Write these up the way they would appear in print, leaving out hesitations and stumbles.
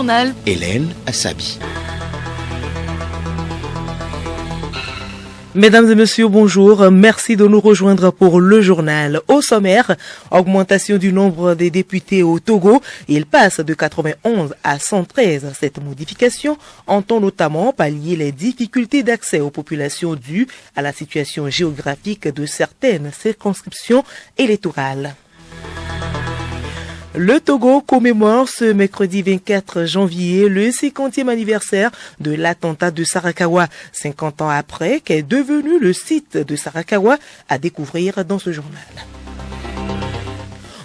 journal. Hélène Assabi. Mesdames et messieurs, bonjour. Merci de nous rejoindre pour le journal. Au sommaire, augmentation du nombre des députés au Togo. Il passe de 91 à 113. Cette modification entend notamment pallier les difficultés d'accès aux populations dues à la situation géographique de certaines circonscriptions électorales. Le Togo commémore ce mercredi 24 janvier le 50e anniversaire de l'attentat de Sarakawa, 50 ans après qu'est devenu le site de Sarakawa à découvrir dans ce journal.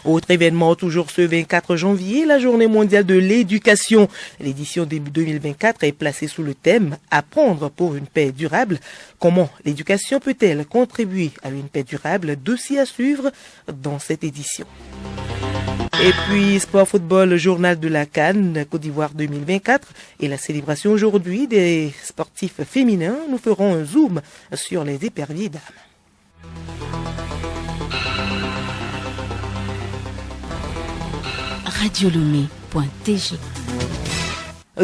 Autre événement, toujours ce 24 janvier, la Journée mondiale de l'éducation. L'édition 2024 est placée sous le thème « Apprendre pour une paix durable ». Comment l'éducation peut-elle contribuer à une paix durable? Dossier à suivre dans cette édition. Et puis, sport football, le journal de la CAN, Côte d'Ivoire 2024 et la célébration aujourd'hui des sportifs féminins. Nous ferons un zoom sur les éperviers dames. Radiolomé.tg.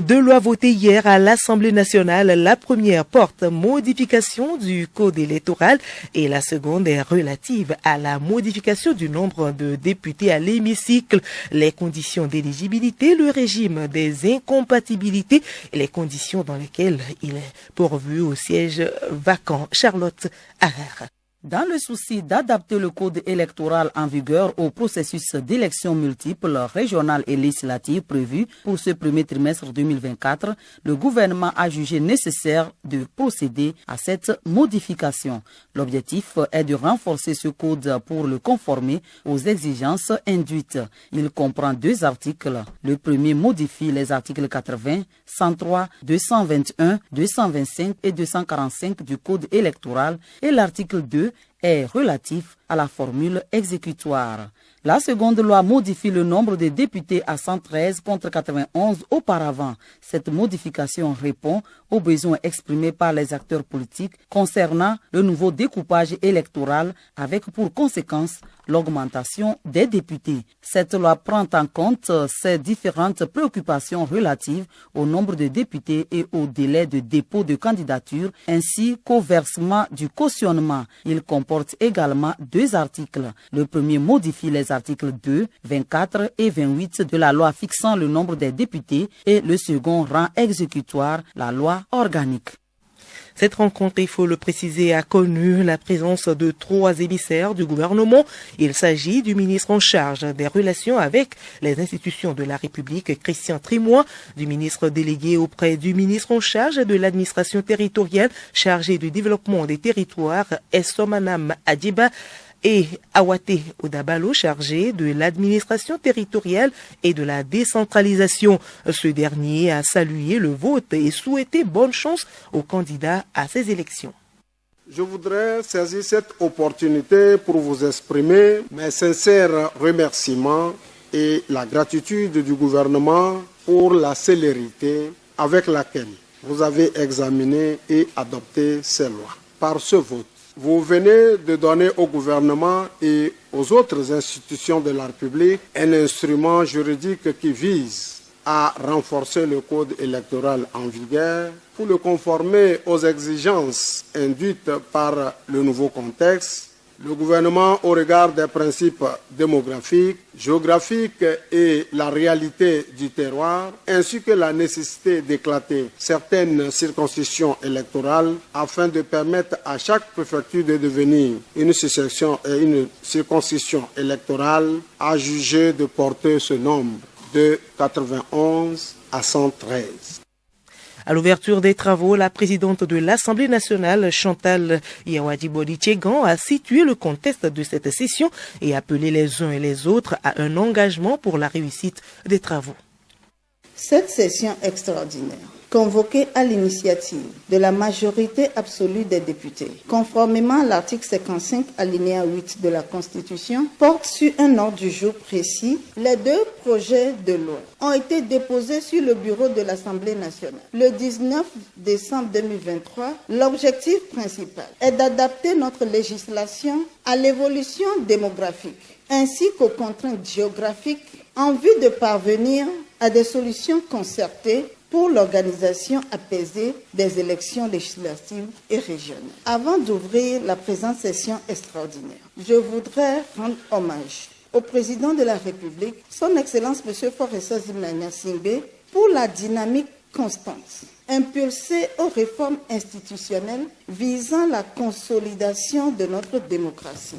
Deux lois votées hier à l'Assemblée nationale. La première porte modification du code électoral et la seconde est relative à la modification du nombre de députés à l'hémicycle, les conditions d'éligibilité, le régime des incompatibilités et les conditions dans lesquelles il est pourvu au siège vacant. Charlotte Harrer. Dans le souci d'adapter le code électoral en vigueur au processus d'élections multiples, régionales et législatives prévues pour ce premier trimestre 2024, le gouvernement a jugé nécessaire de procéder à cette modification. L'objectif est de renforcer ce code pour le conformer aux exigences induites. Il comprend deux articles. Le premier modifie les articles 80, 103, 221, 225 et 245 du code électoral et l'article 2 est relatif à la formule exécutoire. La seconde loi modifie le nombre de députés à 113 contre 91 auparavant. Cette modification répond aux besoins exprimés par les acteurs politiques concernant le nouveau découpage électoral avec pour conséquence l'augmentation des députés. Cette loi prend en compte ces différentes préoccupations relatives au nombre de députés et au délai de dépôt de candidature ainsi qu'au versement du cautionnement. Il comporte également deux articles. Le premier modifie les articles 2, 24 et 28 de la loi fixant le nombre des députés et le second rend exécutoire la loi organique. Cette rencontre, il faut le préciser, a connu la présence de trois émissaires du gouvernement. Il s'agit du ministre en charge des relations avec les institutions de la République, Christian Trimois, du ministre délégué auprès du ministre en charge de l'administration territoriale, chargé du développement des territoires, Essomanam Adiba, et Awate Odabalo, chargé de l'administration territoriale et de la décentralisation. Ce dernier a salué le vote et souhaité bonne chance aux candidats à ces élections. Je voudrais saisir cette opportunité pour vous exprimer mes sincères remerciements et la gratitude du gouvernement pour la célérité avec laquelle vous avez examiné et adopté ces lois. Par ce vote, vous venez de donner au gouvernement et aux autres institutions de la République un instrument juridique qui vise à renforcer le code électoral en vigueur pour le conformer aux exigences induites par le nouveau contexte. Le gouvernement, au regard des principes démographiques, géographiques et la réalité du terroir, ainsi que la nécessité d'éclater certaines circonscriptions électorales afin de permettre à chaque préfecture de devenir une circonscription électorale, a jugé de porter ce nombre de 91 à 113. À l'ouverture des travaux, la présidente de l'Assemblée nationale, Chantal Yawadibodi-Tchegan, a situé le contexte de cette session et appelé les uns et les autres à un engagement pour la réussite des travaux. Cette session extraordinaire, convoquée à l'initiative de la majorité absolue des députés, conformément à l'article 55 alinéa 8 de la Constitution, porte sur un ordre du jour précis. Les deux projets de loi ont été déposés sur le bureau de l'Assemblée nationale. Le 19 décembre 2023, l'objectif principal est d'adapter notre législation à l'évolution démographique ainsi qu'aux contraintes géographiques en vue de parvenir à des solutions concertées pour l'organisation apaisée des élections législatives et régionales. Avant d'ouvrir la présente session extraordinaire, je voudrais rendre hommage au président de la République, son Excellence M. Foressa Zimania Singbe, pour la dynamique constante impulsée aux réformes institutionnelles visant la consolidation de notre démocratie.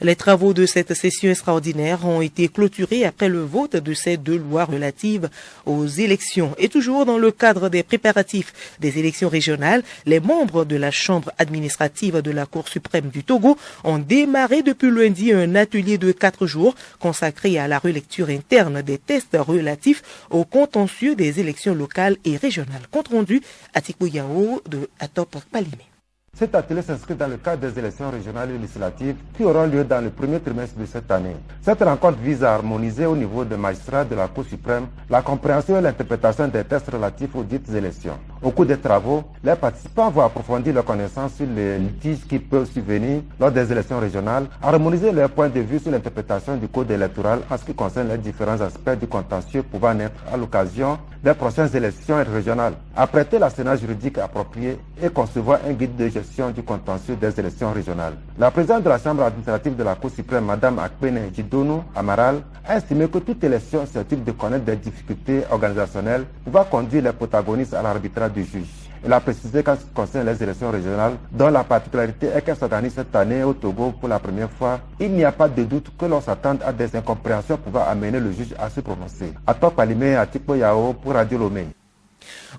Les travaux de cette session extraordinaire ont été clôturés après le vote de ces deux lois relatives aux élections. Et toujours dans le cadre des préparatifs des élections régionales, les membres de la Chambre administrative de la Cour suprême du Togo ont démarré depuis lundi un atelier de 4 jours consacré à la relecture interne des tests relatifs au contentieux des élections locales et régionales. Compte rendu à Tikouyaou de Atop Palimé. Cet atelier s'inscrit dans le cadre des élections régionales et législatives qui auront lieu dans le premier trimestre de cette année. Cette rencontre vise à harmoniser au niveau des magistrats de la Cour suprême la compréhension et l'interprétation des tests relatifs aux dites élections. Au cours des travaux, les participants vont approfondir leurs connaissances sur les litiges qui peuvent survenir lors des élections régionales, harmoniser leurs points de vue sur l'interprétation du code électoral en ce qui concerne les différents aspects du contentieux pouvant naître à l'occasion des prochaines élections régionales, apprêter l'arsenal juridique approprié et concevoir un guide de gestion du contentieux des élections régionales. La présidente de la Chambre administrative de la Cour suprême, Mme Akpene Jidono Amaral, a estimé que toute élection susceptible de connaître des difficultés organisationnelles va conduire les protagonistes à l'arbitrage du juge. Elle a précisé qu'en ce qui concerne les élections régionales, dont la particularité est qu'elles s'organisent cette année au Togo pour la première fois, il n'y a pas de doute que l'on s'attende à des incompréhensions pouvant amener le juge à se prononcer. Atop Palimé à Tikouyaou pour Radio Lomé.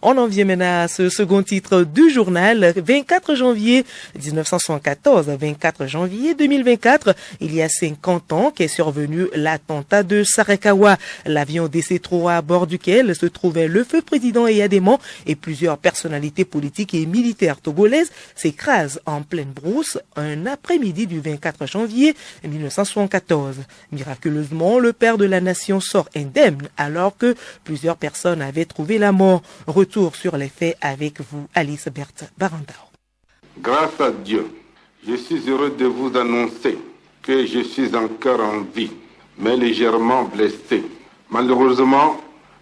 On en vient maintenant à ce second titre du journal. 24 janvier 1974, 24 janvier 2024, il y a 50 ans qu'est survenu l'attentat de Sarakawa. L'avion DC-3 à bord duquel se trouvait le feu président Eyadéman et plusieurs personnalités politiques et militaires togolaises s'écrase en pleine brousse un après-midi du 24 janvier 1974. Miraculeusement, le père de la nation sort indemne alors que plusieurs personnes avaient trouvé la mort. Retour sur les faits avec vous, Alice Berthe Barandao. Grâce à Dieu, je suis heureux de vous annoncer que je suis encore en vie, mais légèrement blessé. Malheureusement,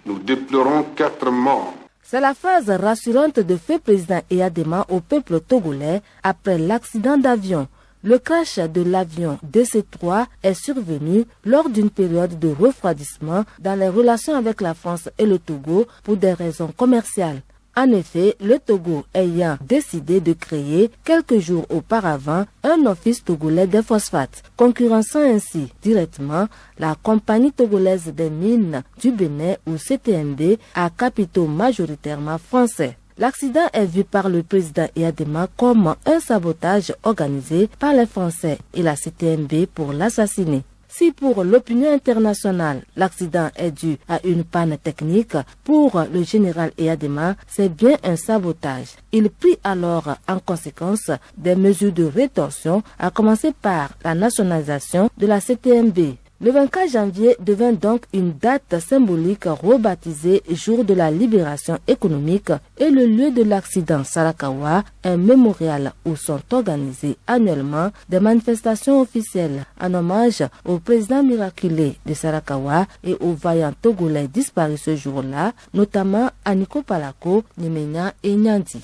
nous déplorons 4 morts. C'est la phrase rassurante de feu président Eyadéman au peuple togolais après l'accident d'avion. Le crash de l'avion DC-3 est survenu lors d'une période de refroidissement dans les relations avec la France et le Togo pour des raisons commerciales. En effet, le Togo ayant décidé de créer quelques jours auparavant un office togolais des phosphates, concurrençant ainsi directement la compagnie togolaise des mines du Bénin ou CTMB à capitaux majoritairement français. L'accident est vu par le président Eyadéman comme un sabotage organisé par les Français et la CTMB pour l'assassiner. Si pour l'opinion internationale, l'accident est dû à une panne technique, pour le général Eyadéman, c'est bien un sabotage. Il prit alors en conséquence des mesures de rétorsion, à commencer par la nationalisation de la CTMB. Le 24 janvier devint donc une date symbolique rebaptisée Jour de la libération économique et le lieu de l'accident Sarakawa, un mémorial où sont organisées annuellement des manifestations officielles en hommage au président miraculé de Sarakawa et aux vaillants togolais disparus ce jour-là, notamment Aniko Palako, Nimenya et Nyandi.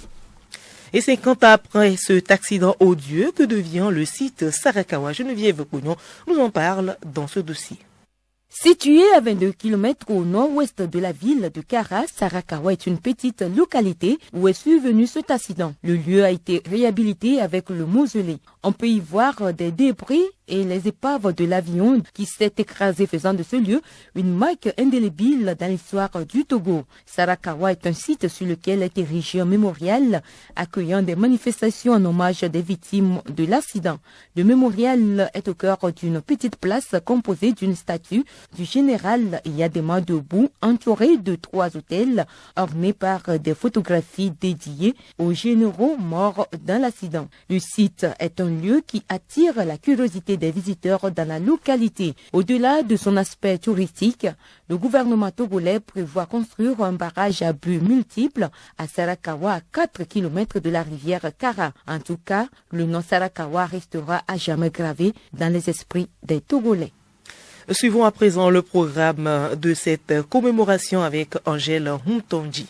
Et 50 ans après cet accident odieux, que devient le site Sarakawa? Geneviève Cognon nous en parle dans ce dossier. Situé à 22 km au nord-ouest de la ville de Kara, Sarakawa est une petite localité où est survenu cet accident. Le lieu a été réhabilité avec le mausolée. On peut y voir des débris et les épaves de l'avion qui s'est écrasé, faisant de ce lieu une marque indélébile dans l'histoire du Togo. Sarakawa est un site sur lequel est érigé un mémorial accueillant des manifestations en hommage des victimes de l'accident. Le mémorial est au cœur d'une petite place composée d'une statue du général Eyadéman debout, entouré de 3 autels ornés par des photographies dédiées aux généraux morts dans l'accident. Le site est un lieu qui attire la curiosité des visiteurs dans la localité. Au-delà de son aspect touristique, le gouvernement togolais prévoit construire un barrage à but multiple à Sarakawa, à 4 km de la rivière Kara. En tout cas, le nom Sarakawa restera à jamais gravé dans les esprits des Togolais. Suivons à présent le programme de cette commémoration avec Angèle Humtonji.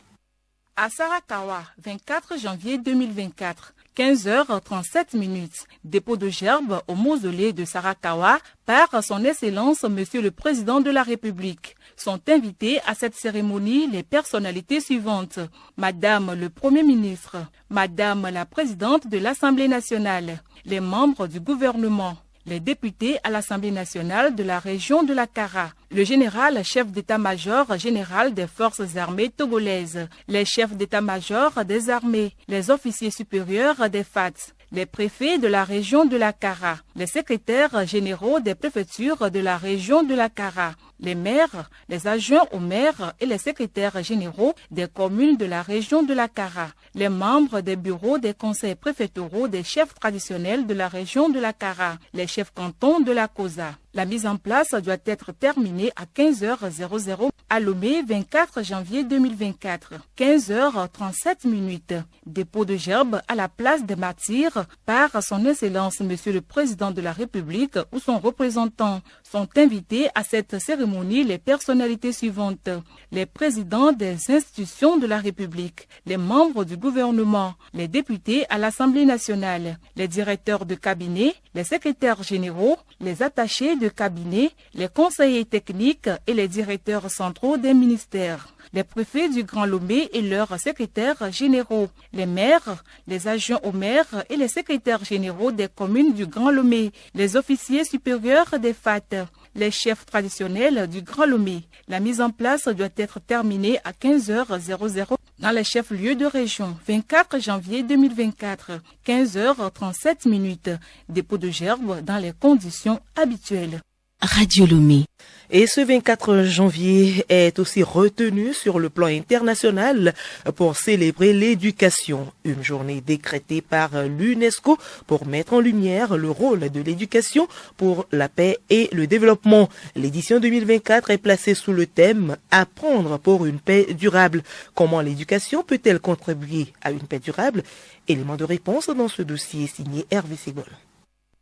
À Sarakawa, 24 janvier 2024, 15h37, dépôt de gerbes au mausolée de Sarakawa par son Excellence Monsieur le Président de la République. Sont invités à cette cérémonie les personnalités suivantes. Madame le Premier ministre, Madame la Présidente de l'Assemblée nationale, les membres du gouvernement, les députés à l'Assemblée nationale de la région de la Kara, le général chef d'état-major général des forces armées togolaises, les chefs d'état-major des armées, les officiers supérieurs des FAT, les préfets de la région de la Kara, les secrétaires généraux des préfectures de la région de la Kara, les maires, les adjoints aux maires et les secrétaires généraux des communes de la région de la Kara, les membres des bureaux des conseils préfectoraux des chefs traditionnels de la région de la Kara, les chefs cantons de la Kosa. La mise en place doit être terminée à 15h00 à Lomé, 24 janvier 2024, 15h37. Dépôt de gerbes à la place des martyrs par son Excellence Monsieur le Président de la République ou son représentant. Sont invités à cette cérémonie les personnalités suivantes: les présidents des institutions de la République, les membres du gouvernement, les députés à l'Assemblée nationale, les directeurs de cabinet, les secrétaires généraux, les attachés de cabinet, les conseillers techniques et les directeurs centraux des ministères, les préfets du Grand Lomé et leurs secrétaires généraux, les maires, les adjoints aux maires et les secrétaires généraux des communes du Grand Lomé, les officiers supérieurs des FAT, les chefs traditionnels du Grand Lomé. La mise en place doit être terminée à 15h00 dans les chefs-lieux de région. 24 janvier 2024, 15h37. Dépôt de gerbes dans les conditions habituelles. Radio Lomé. Et ce 24 janvier est aussi retenu sur le plan international pour célébrer l'éducation. Une journée décrétée par l'UNESCO pour mettre en lumière le rôle de l'éducation pour la paix et le développement. L'édition 2024 est placée sous le thème « Apprendre pour une paix durable ». Comment l'éducation peut-elle contribuer à une paix durable? Élément de réponse dans ce dossier signé Hervé Ségol.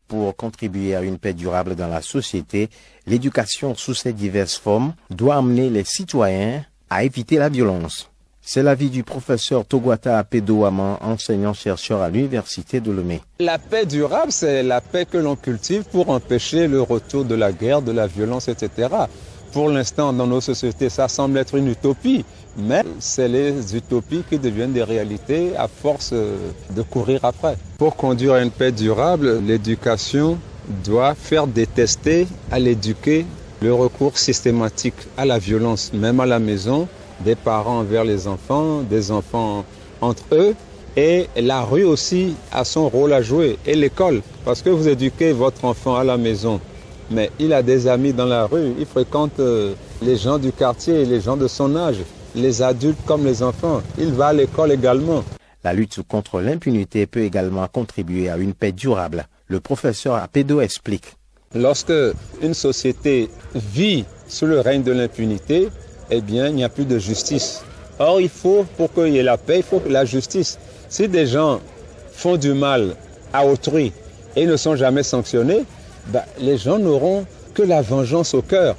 Pour contribuer à une paix durable dans la société, l'éducation sous ses diverses formes doit amener les citoyens à éviter la violence. C'est l'avis du professeur Togwata Apedo-Aman, enseignant-chercheur à l'université de Lomé. La paix durable, c'est la paix que l'on cultive pour empêcher le retour de la guerre, de la violence, etc. Pour l'instant, dans nos sociétés, ça semble être une utopie, mais c'est les utopies qui deviennent des réalités à force de courir après. Pour conduire à une paix durable, l'éducation doit faire détester à l'éduquer le recours systématique à la violence, même à la maison, des parents envers les enfants, des enfants entre eux. Et la rue aussi a son rôle à jouer, et l'école, parce que vous éduquez votre enfant à la maison, mais il a des amis dans la rue, il fréquente les gens du quartier, les gens de son âge, les adultes comme les enfants. Il va à l'école également. La lutte contre l'impunité peut également contribuer à une paix durable. Le professeur Apedo explique. Lorsque une société vit sous le règne de l'impunité, eh bien, il n'y a plus de justice. Or, il faut, pour qu'il y ait la paix, il faut la justice. Si des gens font du mal à autrui et ne sont jamais sanctionnés, les gens n'auront que la vengeance au cœur.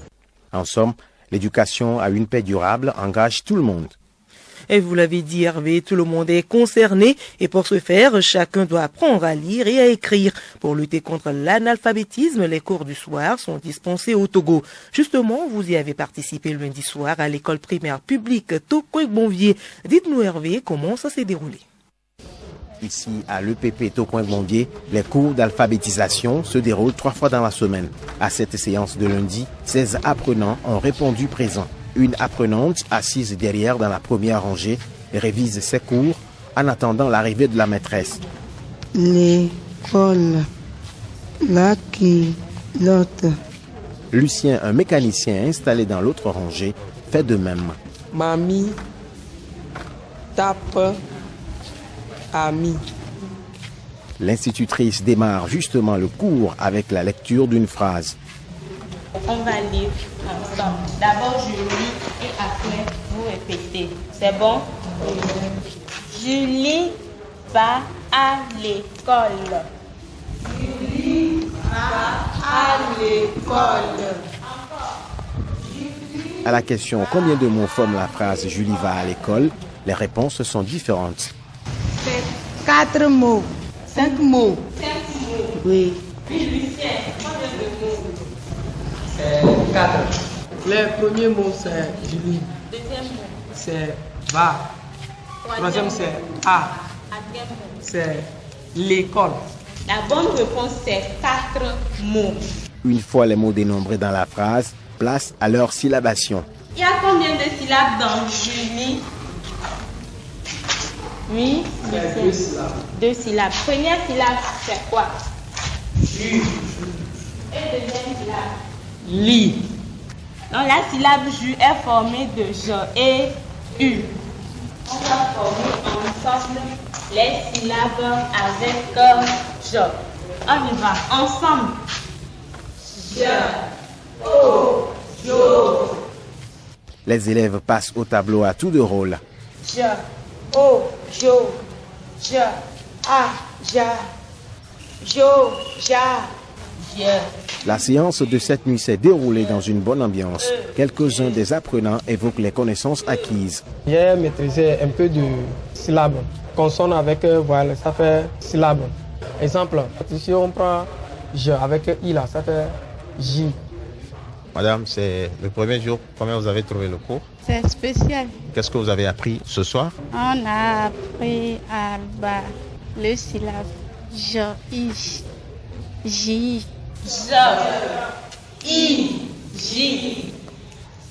En somme, l'éducation à une paix durable engage tout le monde. Et vous l'avez dit Hervé, tout le monde est concerné et pour ce faire, chacun doit apprendre à lire et à écrire. Pour lutter contre l'analphabétisme, les cours du soir sont dispensés au Togo. Justement, vous y avez participé lundi soir à l'école primaire publique Tokwek-Bonvier. Dites-nous Hervé, comment ça s'est déroulé? Ici, à l'EPP Tokwek-Bonvier, les cours d'alphabétisation se déroulent 3 fois dans la semaine. À cette séance de lundi, 16 apprenants ont répondu présents. Une apprenante, assise derrière dans la première rangée, révise ses cours en attendant l'arrivée de la maîtresse. L'école, la culotte. Lucien, un mécanicien installé dans l'autre rangée, fait de même. Mamie tape ami. L'institutrice démarre justement le cours avec la lecture d'une phrase. On va lire ensemble. D'abord, je lis et après, vous répétez. C'est bon? Julie va à l'école. Julie va à l'école. À la question « Combien de mots forment la phrase « Julie va à l'école ?» les réponses sont différentes. C'est 4 mots. 5 mots. 5 mots. Oui. Puis Lucien, combien de mots? C'est 4. Le premier mot c'est Julie. Deuxième mot? C'est va. Troisième c'est A. Quatrième mot? C'est l'école. La bonne réponse c'est 4 mots. Une fois les mots dénombrés dans la phrase, place à leur syllabation. Il y a combien de syllabes dans Julie? Oui, 2 syllabes. 2 syllabes. Première syllabe, c'est quoi? Ju. Et deuxième syllabe? Li. Donc la syllabe ju est formée de je et u. On va former ensemble les syllabes avec je. On y va ensemble. Je, o, jo. Les élèves passent au tableau à tour de rôle. Je, o, jo, je, a, ja, jo, ja, je. La séance de cette nuit s'est déroulée dans une bonne ambiance. Quelques-uns des apprenants évoquent les connaissances acquises. J'ai maîtrisé un peu de syllabes. Consonne avec voile, ça fait syllabe. Exemple, si on prend je avec i là, ça fait j. Madame, c'est le premier jour. Comment vous avez trouvé le cours? C'est spécial. Qu'est-ce que vous avez appris ce soir? On a appris à le syllabe je, i, j. Je, I, J,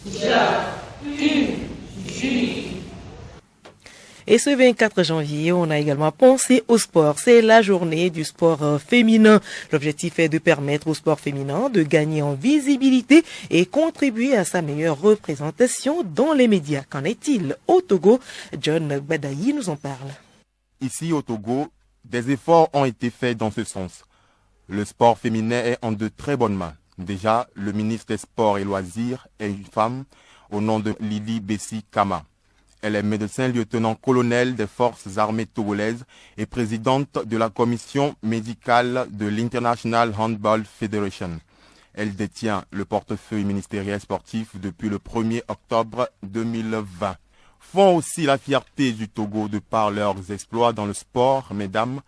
je, U, J. Et ce 24 janvier, on a également pensé au sport. C'est la journée du sport féminin. L'objectif est de permettre au sport féminin de gagner en visibilité et contribuer à sa meilleure représentation dans les médias. Qu'en est-il au Togo? John Badayi nous en parle. Ici au Togo, des efforts ont été faits dans ce sens. Le sport féminin est en de très bonnes mains. Déjà, le ministre des Sports et Loisirs est une femme au nom de Lili Bessi Kama. Elle est médecin lieutenant-colonel des forces armées togolaises et présidente de la commission médicale de l'International Handball Federation. Elle détient le portefeuille ministériel sportif depuis le 1er octobre 2020. Font aussi la fierté du Togo de par leurs exploits dans le sport, mesdames,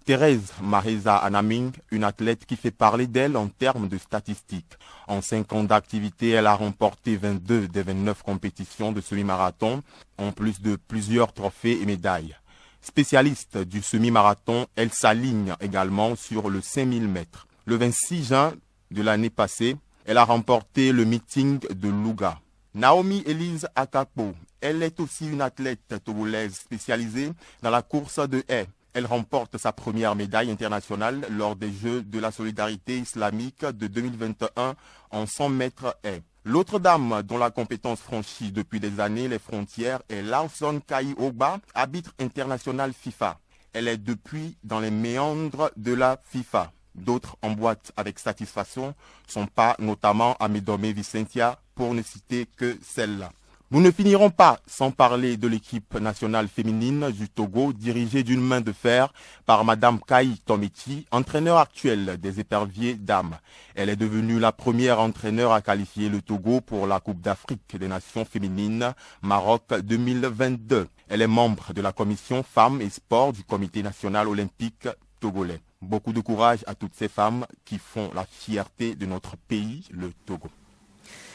Thérèse Maheza Anaming, une athlète qui fait parler d'elle en termes de statistiques. En 5 ans d'activité, elle a remporté 22 des 29 compétitions de semi-marathon, en plus de plusieurs trophées et médailles. Spécialiste du semi-marathon, elle s'aligne également sur le 5000 mètres. Le 26 juin de l'année passée, elle a remporté le meeting de Louga. Naomi Elise Akapo, elle est aussi une athlète togolaise spécialisée dans la course de haies. Elle remporte sa première médaille internationale lors des Jeux de la solidarité islamique de 2021 en 100 mètres haies. L'autre dame dont la compétence franchit depuis des années les frontières est Lawson Kai Ogba, arbitre international FIFA. Elle est depuis dans les méandres de la FIFA. D'autres emboîtent avec satisfaction son pas, notamment Amedome Vicentia, pour ne citer que celle-là. Nous ne finirons pas sans parler de l'équipe nationale féminine du Togo, dirigée d'une main de fer par Madame Kai Tomichi, entraîneur actuel des éperviers dames. Elle est devenue la première entraîneur à qualifier le Togo pour la Coupe d'Afrique des Nations féminines Maroc 2022. Elle est membre de la commission femmes et sport du Comité national olympique togolais. Beaucoup de courage à toutes ces femmes qui font la fierté de notre pays, le Togo.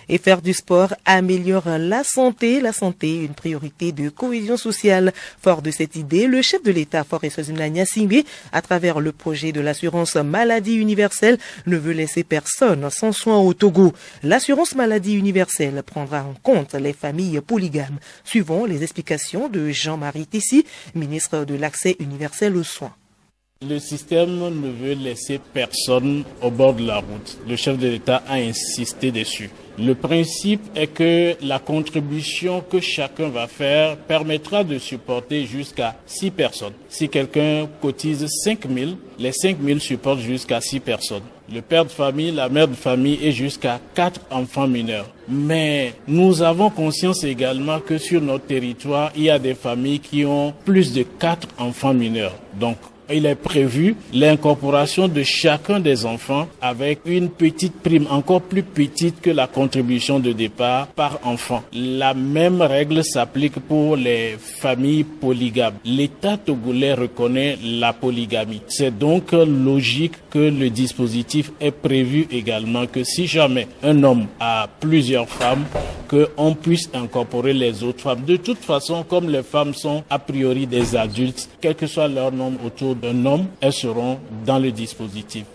Et faire du sport améliore la santé, une priorité de cohésion sociale. Fort de cette idée, le chef de l'État, Faure Sozimna Singbe, à travers le projet de l'assurance maladie universelle, ne veut laisser personne sans soin au Togo. L'assurance maladie universelle prendra en compte les familles polygames. Suivons les explications de Jean-Marie Tessi, ministre de l'Accès universel aux soins. Le système ne veut laisser personne au bord de la route. Le chef de l'État a insisté dessus. Le principe est que la contribution que chacun va faire permettra de supporter jusqu'à 6 personnes. Si quelqu'un cotise 5 000, les 5 000 supportent jusqu'à 6 personnes. Le père de famille, la mère de famille et jusqu'à 4 enfants mineurs. Mais nous avons conscience également que sur notre territoire, il y a des familles qui ont plus de 4 enfants mineurs. Donc, il est prévu l'incorporation de chacun des enfants avec une petite prime encore plus petite que la contribution de départ par enfant. La même règle s'applique pour les familles polygames. L'État togolais reconnaît la polygamie. C'est donc logique que le dispositif est prévu également que si jamais un homme a plusieurs femmes, qu'on puisse incorporer les autres femmes. De toute façon, comme les femmes sont a priori des adultes, quel que soit leur nombre autour d'un homme, elles seront dans le dispositif.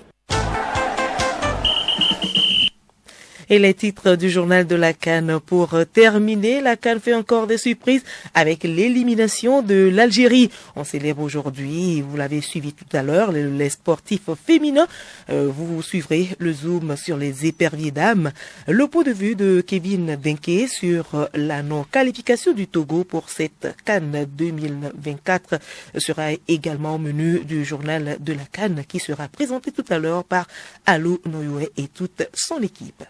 Et les titres du journal de la CAN. Pour terminer, la CAN fait encore des surprises avec l'élimination de l'Algérie. On célèbre aujourd'hui, vous l'avez suivi tout à l'heure, les sportifs féminins. Vous suivrez le zoom sur les éperviers dames. Le point de vue de Kevin Denke sur la non-qualification du Togo pour cette CAN 2024 sera également au menu du journal de la CAN qui sera présenté tout à l'heure par Alou Noyoé et toute son équipe.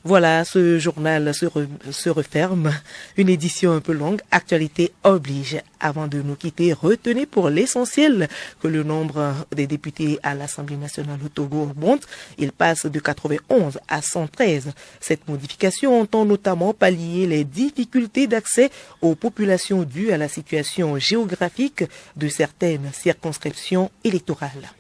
Voilà, ce journal se referme. Une édition un peu longue, actualité oblige. Avant de nous quitter, retenez pour l'essentiel que le nombre des députés à l'Assemblée nationale au Togo augmente. Il passe de 91 à 113. Cette modification entend notamment pallier les difficultés d'accès aux populations dues à la situation géographique de certaines circonscriptions électorales.